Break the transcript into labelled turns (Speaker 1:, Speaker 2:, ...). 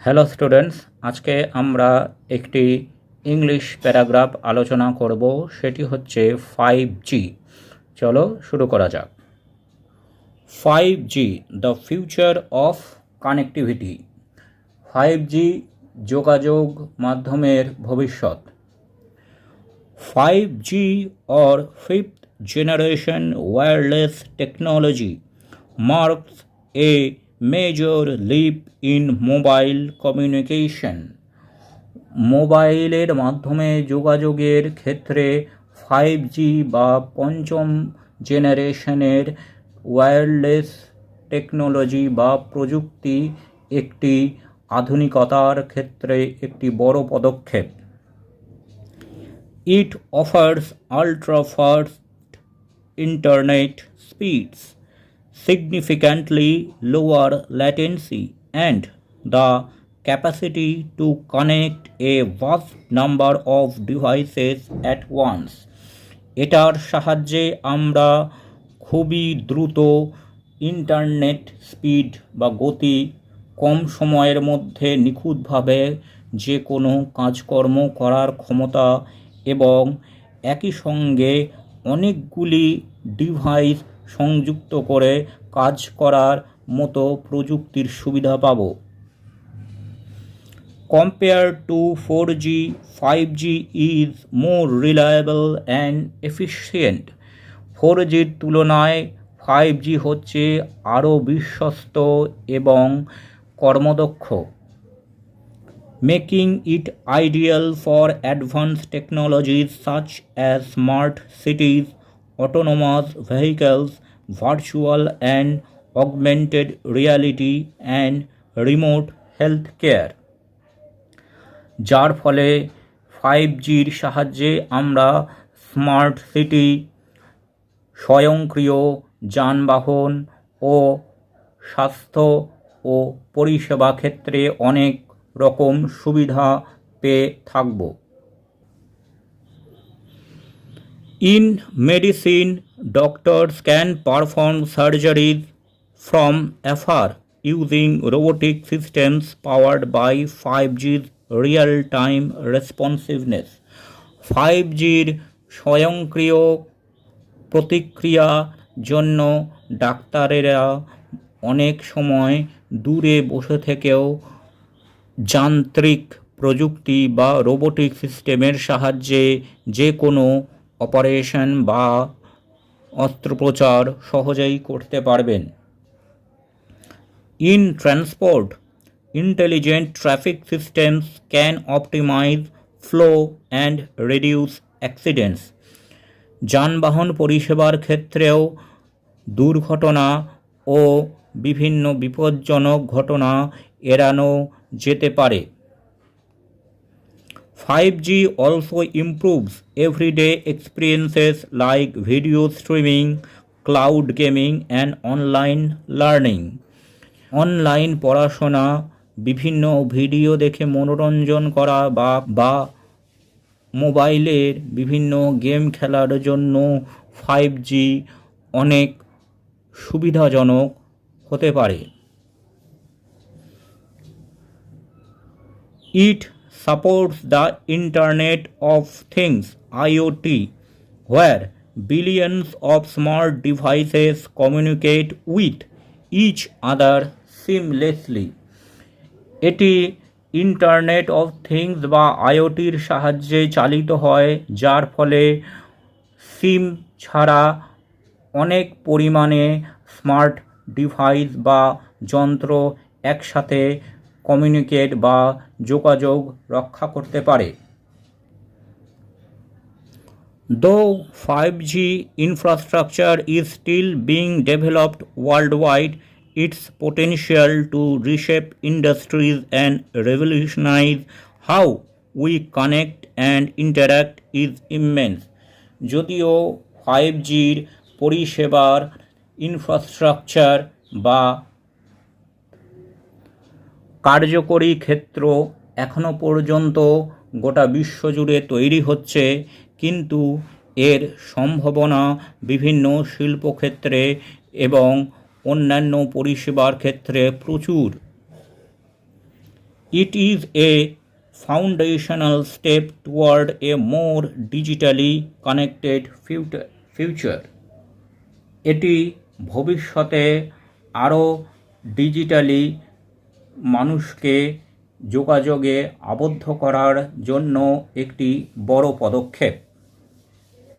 Speaker 1: Hello students, আজকে আমরা একটি ইংলিশ প্যারাগ্রাফ আলোচনা করব, সেটি হচ্ছে 5G। চলো শুরু করা যাক। 5G, the future of connectivity. 5G যোগাযোগ মাধ্যমের ভবিষ্যৎ। 5G or fifth generation wireless technology marks a major leap in mobile communication. মোবাইলের মাধ্যমে যোগাযোগের ক্ষেত্রে 5G বা পঞ্চম জেনারেশনের ওয়্যারলেস টেকনোলজি বা প্রযুক্তি একটি আধুনিকতার ক্ষেত্রে একটি বড় পদক্ষেপ। It offers ultra-fast internet speeds, significantly lower latency, and the capacity to connect a vast number of devices at once. এটার সাহায্যে আমরা খুবই দ্রুত ইন্টারনেট স্পিড বা গতি, কম সময়ের মধ্যে নিখুঁতভাবে যে কোনো কাজকর্ম করার ক্ষমতা এবং একই সঙ্গে অনেকগুলি ডিভাইস সংযুক্ত করে কাজ করার মতো প্রযুক্তির সুবিধা পাব। Compared to 4G, 5G is more reliable and efficient. 4Gর তুলনায় 5G হচ্ছে আরও বিশ্বস্ত এবং কর্মদক্ষ, making it ideal for advanced technologies such as smart cities, autonomous vehicles, virtual and augmented reality, and remote healthcare. যার ফলে 5Gর সাহায্যে আমরা স্মার্ট সিটি, স্বয়ংক্রিয় যানবাহন ও স্বাস্থ্য ও পরিষেবা ক্ষেত্রে অনেক রকম সুবিধা পেয়ে থাকব। In medicine, doctors can perform surgeries from afar using robotic systems powered by 5G's real-time responsiveness. 5Gর স্বয়ংক্রিয় প্রতিক্রিয়া জন্য ডাক্তারেরা অনেক সময় দূরে বসে থেকেও যান্ত্রিক প্রযুক্তি বা রোবোটিক সিস্টেমের সাহায্যে যে কোনো অপারেশন বা অস্ত্রোপচার সহজেই করতে পারবেন। In transport, intelligent traffic systems can optimize flow and reduce accidents. যানবাহন পরিষেবার ক্ষেত্রেও দুর্ঘটনা ও বিভিন্ন বিপজ্জনক ঘটনা এড়ানো যেতে পারে। 5G also improves everyday experiences like video streaming, cloud gaming, and online learning. Online পড়াশোনা, বিভিন্ন ভিডিও দেখে মনোরঞ্জন করা বা মোবাইলের বিভিন্ন গেম খেলার জন্য 5G অনেক সুবিধাজনক হতে পারে। It supports the Internet of Things (IoT), where billions of smart devices communicate with each other seamlessly. এটি ইন্টারনেট অফ থিংস বা আইওটির সাহায্যে চালিত হয়, যার ফলে সিম ছাড়া অনেক পরিমাণে স্মার্ট ডিভাইস বা যন্ত্র একসাথে কমিউনিকেট বা যোগাযোগ রক্ষা করতে পারে। Though 5G infrastructure is still being developed worldwide, its potential to reshape industries and revolutionize how we connect and interact is immense. যদিও 5Gর পরিষেবার ইনফ্রাস্ট্রাকচার বা কার্যকরী ক্ষেত্র এখনও পর্যন্ত গোটা বিশ্বজুড়ে তৈরি হচ্ছে, কিন্তু এর সম্ভাবনা বিভিন্ন শিল্পক্ষেত্রে এবং অন্যান্য পরিষেবার ক্ষেত্রে প্রচুর। It is a foundational step toward a more digitally connected future. এটি ভবিষ্যতে আরও ডিজিটালি মানুষকে যোগাযোগে আবদ্ধ করার জন্য একটি বড় পদক্ষেপ।